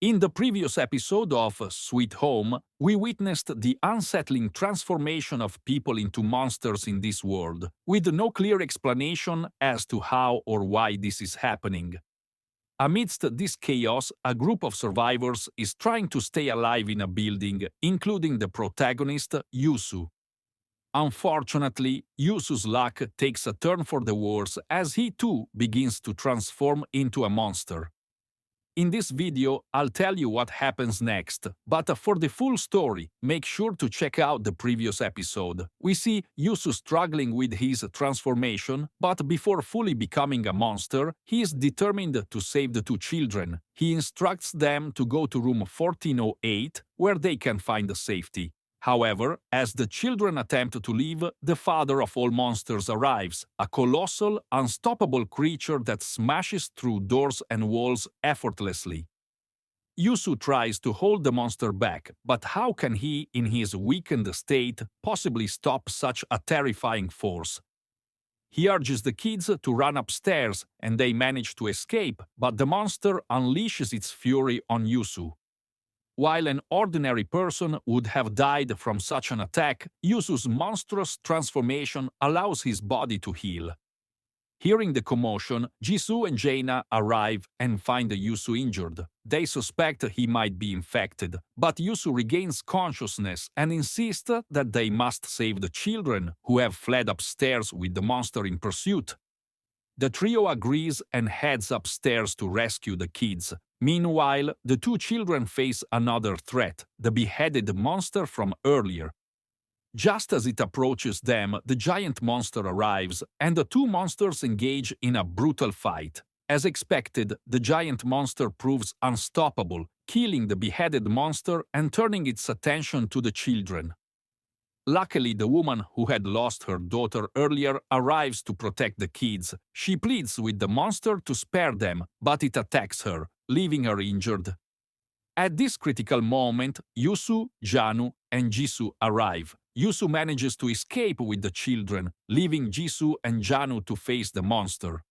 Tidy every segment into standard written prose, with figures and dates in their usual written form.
In the previous episode of Sweet Home, we witnessed the unsettling transformation of people into monsters in this world, with no clear explanation as to how or why this is happening. Amidst this chaos, a group of survivors is trying to stay alive in a building, including the protagonist, Yusu. Unfortunately, Yusu's luck takes a turn for the worse as he too begins to transform into a monster. In this video, I'll tell you what happens next, but for the full story, make sure to check out the previous episode. We see Yusu struggling with his transformation, but before fully becoming a monster, he is determined to save the two children. He instructs them to go to room 1408, where they can find safety. However, as the children attempt to leave, the father of all monsters arrives, a colossal, unstoppable creature that smashes through doors and walls effortlessly. Yusu tries to hold the monster back, but how can he, in his weakened state, possibly stop such a terrifying force? He urges the kids to run upstairs, and they manage to escape, but the monster unleashes its fury on Yusu. While an ordinary person would have died from such an attack, Yusu's monstrous transformation allows his body to heal. Hearing the commotion, Jisoo and Jaina arrive and find Yusu injured. They suspect he might be infected, but Yusu regains consciousness and insists that they must save the children, who have fled upstairs with the monster in pursuit. The trio agrees and heads upstairs to rescue the kids. Meanwhile, the two children face another threat, the beheaded monster from earlier. Just as it approaches them, the giant monster arrives, and the two monsters engage in a brutal fight. As expected, the giant monster proves unstoppable, killing the beheaded monster and turning its attention to the children. Luckily, the woman who had lost her daughter earlier arrives to protect the kids. She pleads with the monster to spare them, but it attacks her, leaving her injured. At this critical moment, Yusu, Janu, and Jisoo arrive. Yusu manages to escape with the children, leaving Jisoo and Janu to face the monster.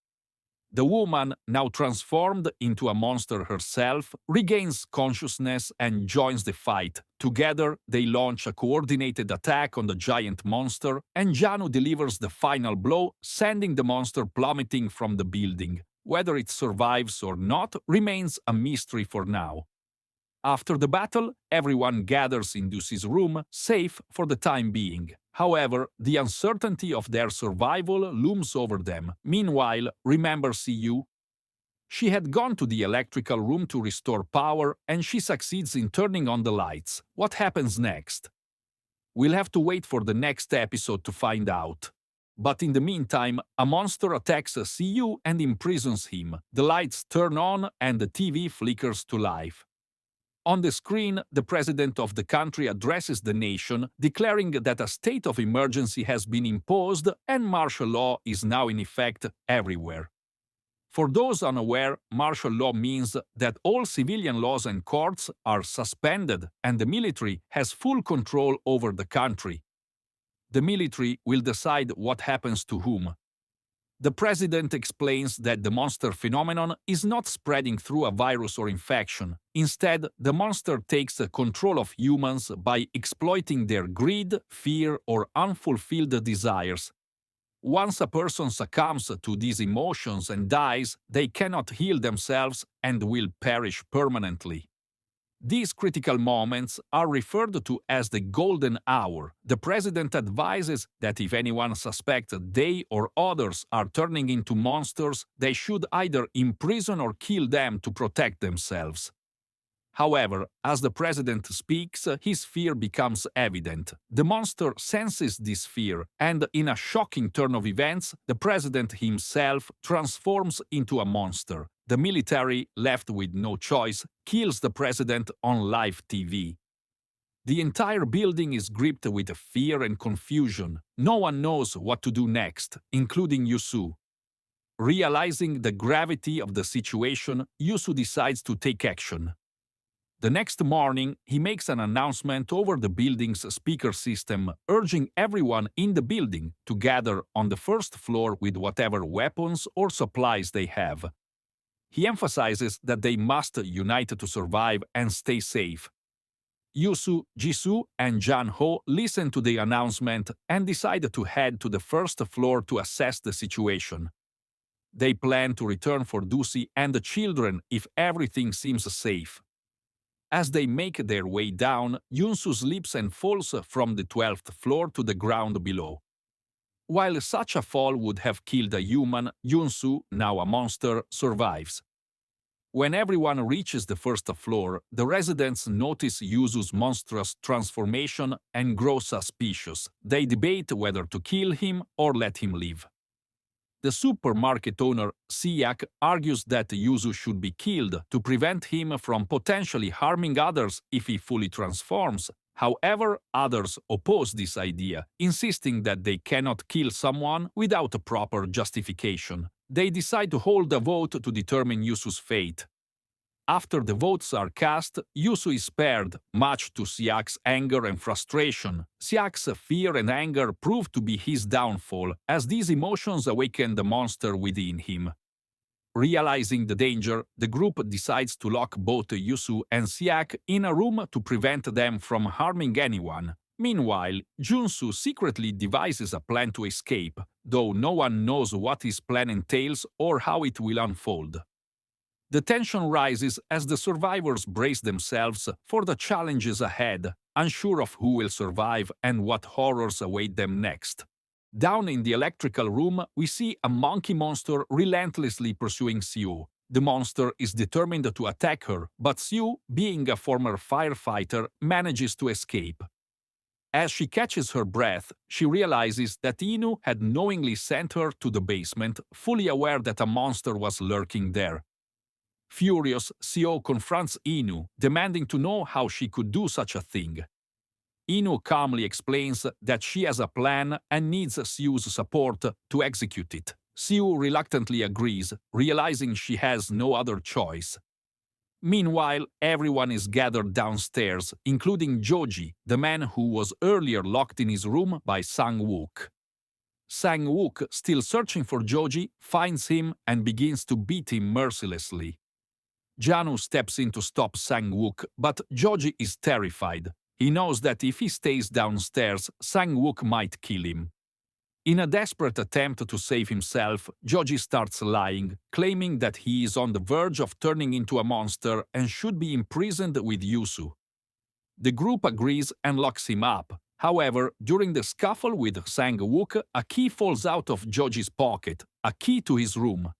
The woman, now transformed into a monster herself, regains consciousness and joins the fight. Together, they launch a coordinated attack on the giant monster, and Janu delivers the final blow, sending the monster plummeting from the building. Whether it survives or not remains a mystery for now. After the battle, everyone gathers in Yusu's room, safe for the time being. However, the uncertainty of their survival looms over them. Meanwhile, remember Siyu? She had gone to the electrical room to restore power, and she succeeds in turning on the lights. What happens next? We'll have to wait for the next episode to find out. But in the meantime, a monster attacks Siyu and imprisons him. The lights turn on and the TV flickers to life. On the screen, the president of the country addresses the nation, declaring that a state of emergency has been imposed and martial law is now in effect everywhere. For those unaware, martial law means that all civilian laws and courts are suspended and the military has full control over the country. The military will decide what happens to whom. The president explains that the monster phenomenon is not spreading through a virus or infection. Instead, the monster takes control of humans by exploiting their greed, fear, or unfulfilled desires. Once a person succumbs to these emotions and dies, they cannot heal themselves and will perish permanently. These critical moments are referred to as the golden hour. The president advises that if anyone suspects they or others are turning into monsters, they should either imprison or kill them to protect themselves. However, as the president speaks, his fear becomes evident. The monster senses this fear, and in a shocking turn of events, the president himself transforms into a monster. The military, left with no choice, kills the president on live TV. The entire building is gripped with fear and confusion. No one knows what to do next, including Yusu. Realizing the gravity of the situation, Yusu decides to take action. The next morning, he makes an announcement over the building's speaker system, urging everyone in the building to gather on the first floor with whatever weapons or supplies they have. He emphasizes that they must unite to survive and stay safe. Yusu, Jisoo, and Jan-ho listen to the announcement and decide to head to the first floor to assess the situation. They plan to return for Dusi and the children if everything seems safe. As they make their way down, Yunsu slips and falls from the 12th floor to the ground below. While such a fall would have killed a human, Yunsu, now a monster, survives. When everyone reaches the first floor, the residents notice Yusu's monstrous transformation and grow suspicious. They debate whether to kill him or let him live. The supermarket owner, Siak, argues that Yusu should be killed to prevent him from potentially harming others if he fully transforms. However, others oppose this idea, insisting that they cannot kill someone without a proper justification. They decide to hold a vote to determine Yusu's fate. After the votes are cast, Yusu is spared, much to Siak's anger and frustration. Siak's fear and anger prove to be his downfall, as these emotions awaken the monster within him. Realizing the danger, the group decides to lock both Yusu and Siak in a room to prevent them from harming anyone. Meanwhile, Junsu secretly devises a plan to escape, though no one knows what his plan entails or how it will unfold. The tension rises as the survivors brace themselves for the challenges ahead, unsure of who will survive and what horrors await them next. Down in the electrical room, we see a monkey monster relentlessly pursuing Siu. The monster is determined to attack her, but Siu, being a former firefighter, manages to escape. As she catches her breath, she realizes that Inu had knowingly sent her to the basement, fully aware that a monster was lurking there. Furious, Seo confronts Inu, demanding to know how she could do such a thing. Inu calmly explains that she has a plan and needs Siu's support to execute it. Siu reluctantly agrees, realizing she has no other choice. Meanwhile, everyone is gathered downstairs, including Joji, the man who was earlier locked in his room by Sang-wook. Sang-wook, still searching for Joji, finds him and begins to beat him mercilessly. Janu steps in to stop Sang-wook, but Joji is terrified. He knows that if he stays downstairs, Sang-wook might kill him. In a desperate attempt to save himself, Joji starts lying, claiming that he is on the verge of turning into a monster and should be imprisoned with Yusu. The group agrees and locks him up. However, during the scuffle with Sang-wook, a key falls out of Joji's pocket, a key to his room.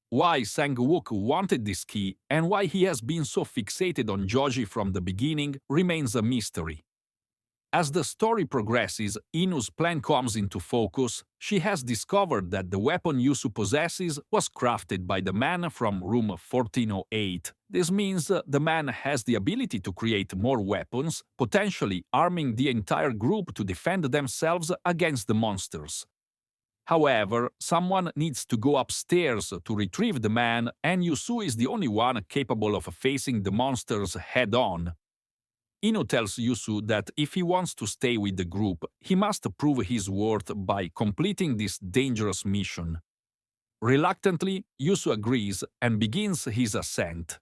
Why Sang-wook wanted this key and why he has been so fixated on Joji from the beginning remains a mystery. As the story progresses, Inu's plan comes into focus. She has discovered that the weapon Yusu possesses was crafted by the man from room 1408. This means the man has the ability to create more weapons, potentially arming the entire group to defend themselves against the monsters. However, someone needs to go upstairs to retrieve the man, and Yusu is the only one capable of facing the monsters head-on. Inu tells Yusu that if he wants to stay with the group, he must prove his worth by completing this dangerous mission. Reluctantly, Yusu agrees and begins his ascent.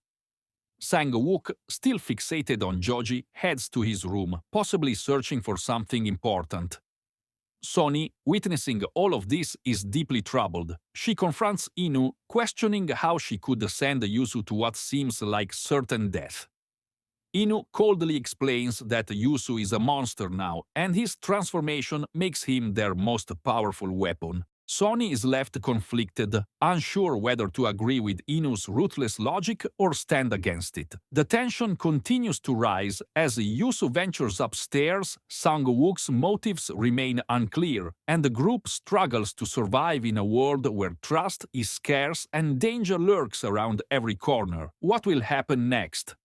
Sang-wook, still fixated on Joji, heads to his room, possibly searching for something important. Sony, witnessing all of this, is deeply troubled. She confronts Inu, questioning how she could send Yusu to what seems like certain death. Inu coldly explains that Yusu is a monster now, and his transformation makes him their most powerful weapon. Sony is left conflicted, unsure whether to agree with Inu's ruthless logic or stand against it. The tension continues to rise as Yusu ventures upstairs. Sang-wook's motives remain unclear, and the group struggles to survive in a world where trust is scarce and danger lurks around every corner. What will happen next?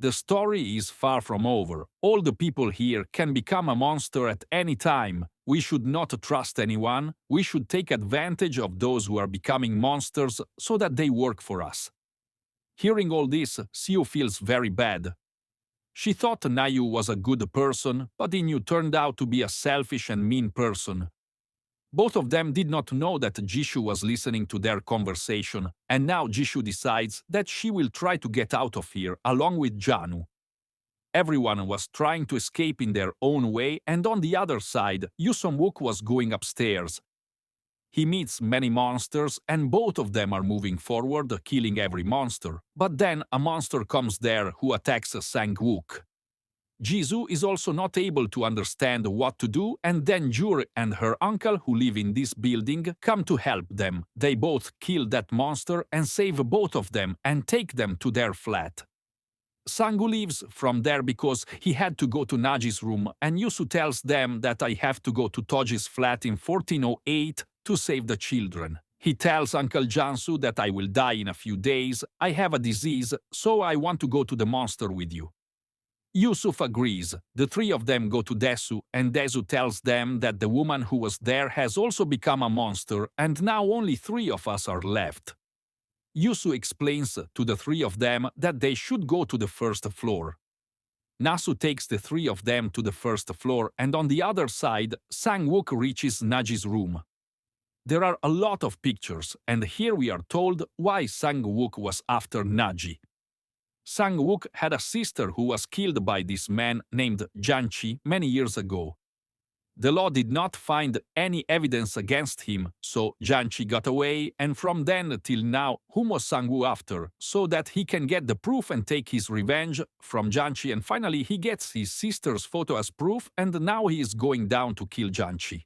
The story is far from over. All the people here can become a monster at any time. We should not trust anyone. We should take advantage of those who are becoming monsters so that they work for us. Hearing all this, Siu feels very bad. She thought Nayu was a good person, but Inu turned out to be a selfish and mean person. Both of them did not know that Jishu was listening to their conversation, and now Jishu decides that she will try to get out of here along with Janu. Everyone was trying to escape in their own way, and on the other side, Yu Sung-wook was going upstairs. He meets many monsters, and both of them are moving forward, killing every monster. But then a monster comes there who attacks Sang-wook. Jisoo is also not able to understand what to do, and then Jure and her uncle who live in this building come to help them. They both kill that monster and save both of them and take them to their flat. Sang-woo leaves from there because he had to go to Naji's room, and Yusu tells them that I have to go to Toji's flat in 1408 to save the children. He tells Uncle Jansu that I will die in a few days, I have a disease, so I want to go to the monster with you. Yusuf agrees. The three of them go to Desu, and Desu tells them that the woman who was there has also become a monster, and now only 3 of us are left. Yusu explains to the 3 of them that they should go to the first floor. Nasu takes the 3 of them to the first floor, and on the other side, Sang-wook reaches Naji's room. There are a lot of pictures, and here we are told why Sang-wook was after Naji. Sang-wook had a sister who was killed by this man named Janchi many years ago. The law did not find any evidence against him, so Janchi got away, and from then till now, whom was Sang-woo after, so that he can get the proof and take his revenge from Janchi, and finally he gets his sister's photo as proof, and now he is going down to kill Janchi.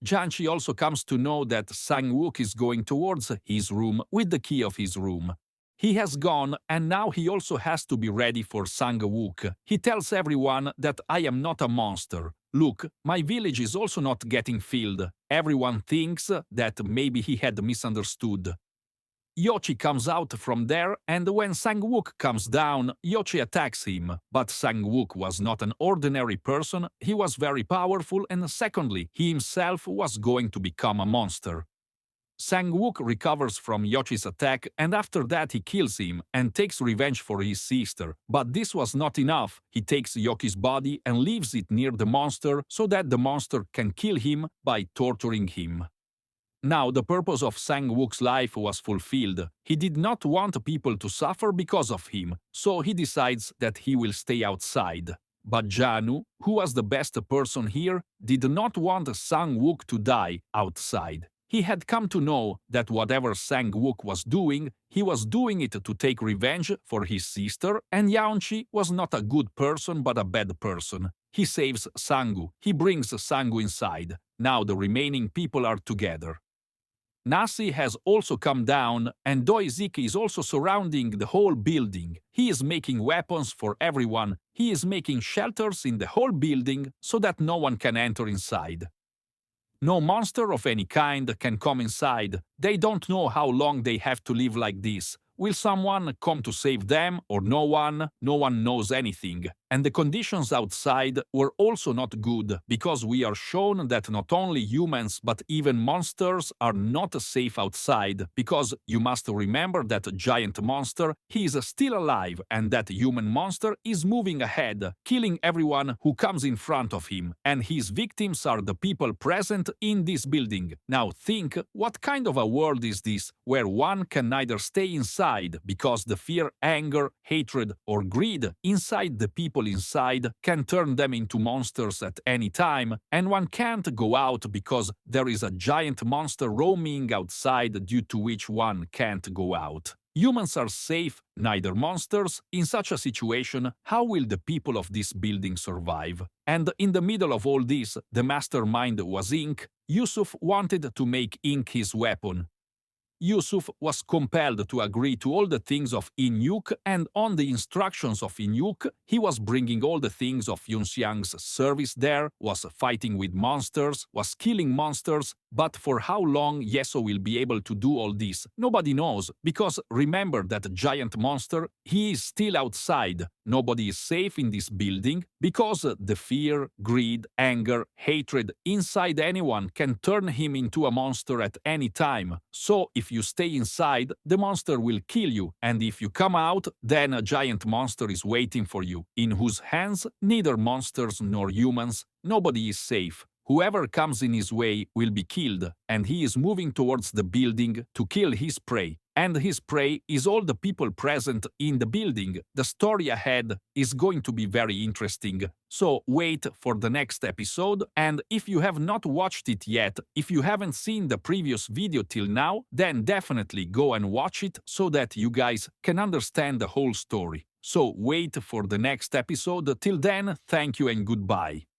Janchi also comes to know that Sang-wook is going towards his room with the key of his room. He has gone, and now he also has to be ready for Sang-wook. He tells everyone that I am not a monster. Look, my village is also not getting filled. Everyone thinks that maybe he had misunderstood. Yochi comes out from there, and when Sang-wook comes down, Yochi attacks him. But Sang-wook was not an ordinary person, he was very powerful, and secondly, he himself was going to become a monster. Sang-wook recovers from Yochi's attack, and after that he kills him and takes revenge for his sister. But this was not enough. He takes Yochi's body and leaves it near the monster so that the monster can kill him by torturing him. Now the purpose of Sang-wook's life was fulfilled. He did not want people to suffer because of him, so he decides that he will stay outside. But Janu, who was the best person here, did not want Sang-wook to die outside. He had come to know that whatever Sang-wook was doing, he was doing it to take revenge for his sister, and Yeonchi was not a good person but a bad person. He saves Sang-woo. He brings Sang-woo inside. Now the remaining people are together. Nasi has also come down, and Doi-sik is also surrounding the whole building. He is making weapons for everyone. He is making shelters in the whole building so that no one can enter inside. No monster of any kind can come inside. They don't know how long they have to live like this. Will someone come to save them or no one? No one knows anything. And the conditions outside were also not good, because we are shown that not only humans but even monsters are not safe outside, because you must remember that giant monster, he is still alive, and that human monster is moving ahead, killing everyone who comes in front of him, and his victims are the people present in this building. Now think, what kind of a world is this, where one can neither stay inside, because the fear, anger, hatred or greed inside the people inside can turn them into monsters at any time, and one can't go out because there is a giant monster roaming outside due to which one can't go out. Humans are safe, neither monsters. In such a situation, how will the people of this building survive? And in the middle of all this, the mastermind was Ink. Yusuf wanted to make Ink his weapon. Yusuf was compelled to agree to all the things of Inyuk, and on the instructions of Inyuk, he was bringing all the things of Yunxiang's service there, was fighting with monsters, was killing monsters, but for how long Yeso will be able to do all this, nobody knows, because remember that giant monster, he is still outside. Nobody is safe in this building, because the fear, greed, anger, hatred inside anyone can turn him into a monster at any time. So if you stay inside, the monster will kill you, and if you come out, then a giant monster is waiting for you, in whose hands neither monsters nor humans, nobody is safe. Whoever comes in his way will be killed, and he is moving towards the building to kill his prey. And his prey is all the people present in the building. The story ahead is going to be very interesting. So wait for the next episode, and if you have not watched it yet, if you haven't seen the previous video till now, then definitely go and watch it so that you guys can understand the whole story. So wait for the next episode. Till then, thank you and goodbye.